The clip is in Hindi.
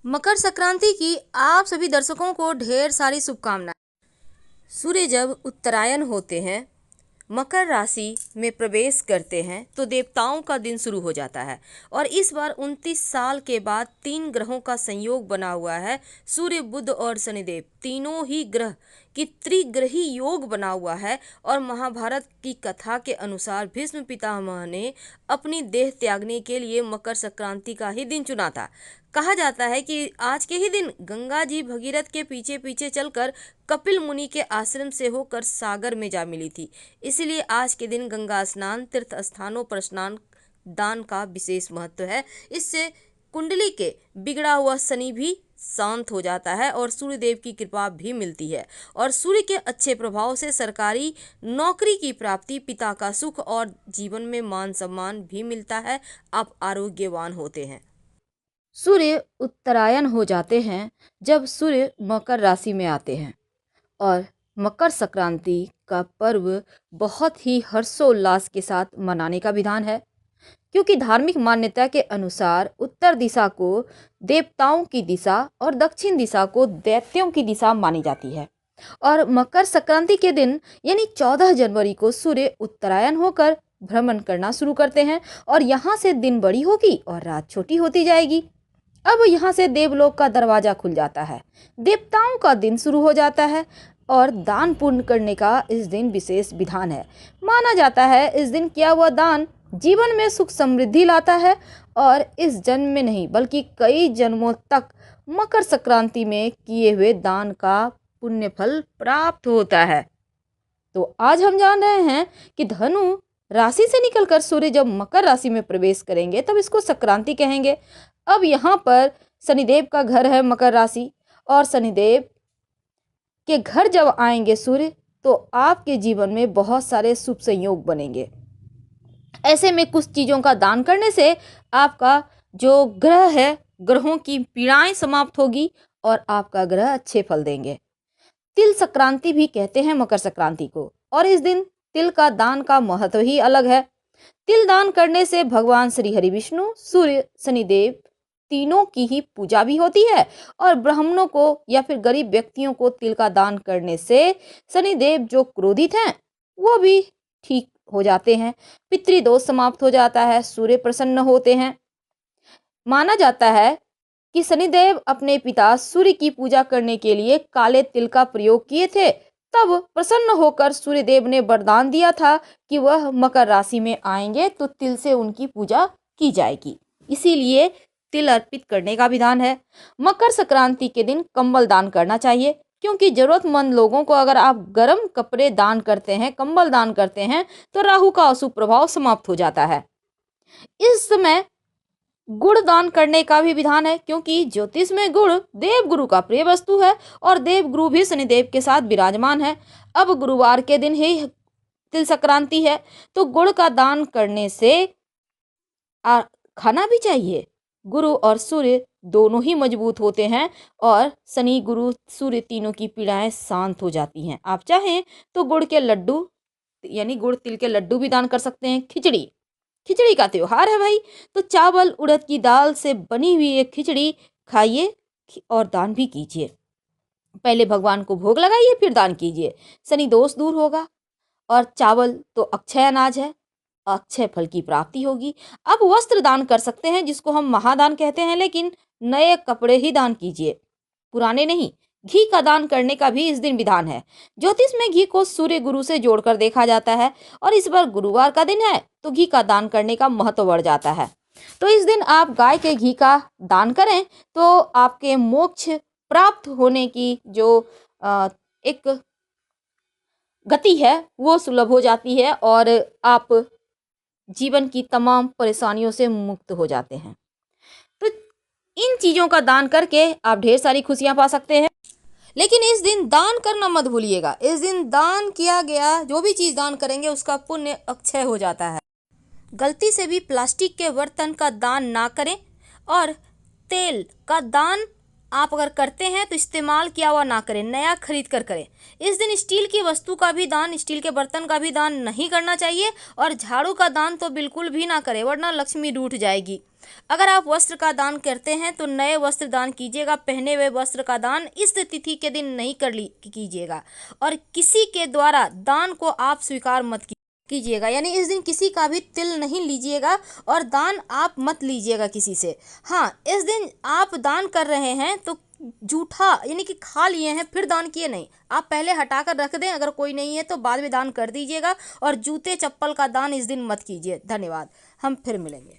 मकर संक्रांति की आप सभी दर्शकों को ढेर सारी शुभकामनाएं। सूर्य जब उत्तरायण होते हैं, मकर राशि में प्रवेश करते हैं तो देवताओं का दिन शुरू हो जाता है। और इस बार 29 साल के बाद 3 ग्रहों का संयोग बना हुआ है। सूर्य, बुध और शनिदेव तीनों ही ग्रह की त्रिग्रही योग बना हुआ है। और महाभारत की कथा के अनुसार भीष्म पितामह ने अपनी देह त्यागने के लिए मकर संक्रांति का ही दिन चुना था। कहा जाता है कि आज के ही दिन गंगा जी भगीरथ के पीछे पीछे चलकर कपिल मुनि के आश्रम से होकर सागर में जा मिली थी। इसलिए आज के दिन गंगा स्नान, तीर्थ स्थानों पर स्नान दान का विशेष महत्व है। इससे कुंडली के बिगड़ा हुआ शनि भी शांत हो जाता है और सूर्यदेव की कृपा भी मिलती है। और सूर्य के अच्छे प्रभाव से सरकारी नौकरी की प्राप्ति, पिता का सुख और जीवन में मान सम्मान भी मिलता है। आप आरोग्यवान होते हैं। सूर्य उत्तरायण हो जाते हैं जब सूर्य मकर राशि में आते हैं। और मकर संक्रांति का पर्व बहुत ही हर्षोल्लास के साथ मनाने का विधान है, क्योंकि धार्मिक मान्यता के अनुसार उत्तर दिशा को देवताओं की दिशा और दक्षिण दिशा को दैत्यों की दिशा मानी जाती है। और मकर संक्रांति के दिन यानी 14 जनवरी को सूर्य उत्तरायण होकर भ्रमण करना शुरू करते हैं और यहाँ से दिन बड़ी होगी और रात छोटी होती जाएगी। अब यहाँ से देवलोक का दरवाजा खुल जाता है, देवताओं का दिन शुरू हो जाता है और दान पुण्य करने का इस दिन विशेष विधान है। माना जाता है इस दिन किया हुआ दान जीवन में सुख समृद्धि लाता है और इस जन्म में नहीं बल्कि कई जन्मों तक मकर संक्रांति में किए हुए दान का पुण्य फल प्राप्त होता है। तो आज हम जान रहे हैं कि धनु राशि से निकलकर सूर्य जब मकर राशि में प्रवेश करेंगे तब इसको संक्रांति कहेंगे। अब यहाँ पर शनिदेव का घर है मकर राशि, और शनिदेव के घर जब आएंगे सूर्य तो आपके जीवन में बहुत सारे शुभ संयोग बनेंगे। ऐसे में कुछ चीज़ों का दान करने से आपका जो ग्रह है, ग्रहों की पीड़ाएं समाप्त होगी और आपका ग्रह अच्छे फल देंगे। तिल संक्रांति भी कहते हैं मकर संक्रांति को, और इस दिन तिल का दान का महत्व ही अलग है। तिल दान करने से भगवान श्री हरि विष्णु, सूर्य, शनिदेव तीनों की ही पूजा भी होती है। और ब्राह्मणों को या फिर गरीब व्यक्तियों को तिल का दान करने से शनिदेव जो क्रोधित हैं वो भी ठीक हो जाते हैं, पितृदोष समाप्त हो जाता है, सूर्य प्रसन्न होते हैं। माना जाता है कि शनिदेव अपने पिता सूर्य की पूजा करने के लिए काले तिल का प्रयोग किए थे। तब प्रसन्न होकर सूर्यदेव ने वरदान दिया था कि वह मकर राशि में आएंगे तो तिल से उनकी पूजा की जाएगी। इसीलिए तिल अर्पित करने का विधान है। मकर संक्रांति के दिन कंबल दान करना चाहिए, क्योंकि जरूरतमंद लोगों को अगर आप गर्म कपड़े दान करते हैं, कंबल दान करते हैं तो राहु का अशुभ प्रभाव समाप्त हो जाता है। इस समय गुड़ दान करने का भी विधान है, क्योंकि ज्योतिष में गुड़ देव गुरु का प्रिय वस्तु है और देव गुरु भी शनिदेव के साथ विराजमान है। अब गुरुवार के दिन ही तिल संक्रांति है तो गुड़ का दान करने से खाना भी चाहिए। गुरु और सूर्य दोनों ही मजबूत होते हैं और शनि, गुरु, सूर्य तीनों की पीड़ाएं शांत हो जाती हैं। आप चाहें तो गुड़ के लड्डू यानी गुड़ तिल के लड्डू भी दान कर सकते हैं। खिचड़ी का त्योहार है भाई, तो चावल उड़द की दाल से बनी हुई एक खिचड़ी खाइए और दान भी कीजिए। पहले भगवान को भोग लगाइए फिर दान कीजिए, शनि दोष दूर होगा। और चावल तो अक्षय अनाज है, अक्षय फल की प्राप्ति होगी। अब वस्त्र दान कर सकते हैं जिसको हम महादान कहते हैं, लेकिन नए कपड़े ही दान कीजिए, पुराने नहीं। घी का दान करने का भी इस दिन विधान है। ज्योतिष में घी को सूर्य गुरु से जोड़कर देखा जाता है और इस बार गुरुवार का दिन है तो घी का दान करने का महत्व बढ़ जाता है। तो इस दिन आप गाय के घी का दान करें तो आपके मोक्ष प्राप्त होने की जो एक गति है वो सुलभ हो जाती है और आप जीवन की तमाम परेशानियों से मुक्त हो जाते हैं। तो इन चीज़ों का दान करके आप ढेर सारी खुशियां पा सकते हैं। लेकिन इस दिन दान करना मत भूलिएगा। इस दिन दान किया गया जो भी चीज़ दान करेंगे उसका पुण्य अक्षय हो जाता है। गलती से भी प्लास्टिक के बर्तन का दान ना करें और तेल का दान आप अगर करते हैं तो इस्तेमाल किया हुआ ना करें, नया खरीद कर करें। इस दिन स्टील की वस्तु का भी दान, स्टील के बर्तन का भी दान नहीं करना चाहिए और झाड़ू का दान तो बिल्कुल भी ना करें, वरना लक्ष्मी रूठ जाएगी। अगर आप वस्त्र का दान करते हैं तो नए वस्त्र दान कीजिएगा, पहने हुए वस्त्र का दान इस तिथि के दिन नहीं कीजिएगा। और किसी के द्वारा दान को आप स्वीकार मत कीजिएगा, यानी इस दिन किसी का भी तिल नहीं लीजिएगा और दान आप मत लीजिएगा किसी से। हाँ, इस दिन आप दान कर रहे हैं तो जूठा यानी कि खा लिए हैं फिर दान किए नहीं, आप पहले हटा कर रख दें, अगर कोई नहीं है तो बाद में दान कर दीजिएगा। और जूते चप्पल का दान इस दिन मत कीजिए। धन्यवाद, हम फिर मिलेंगे।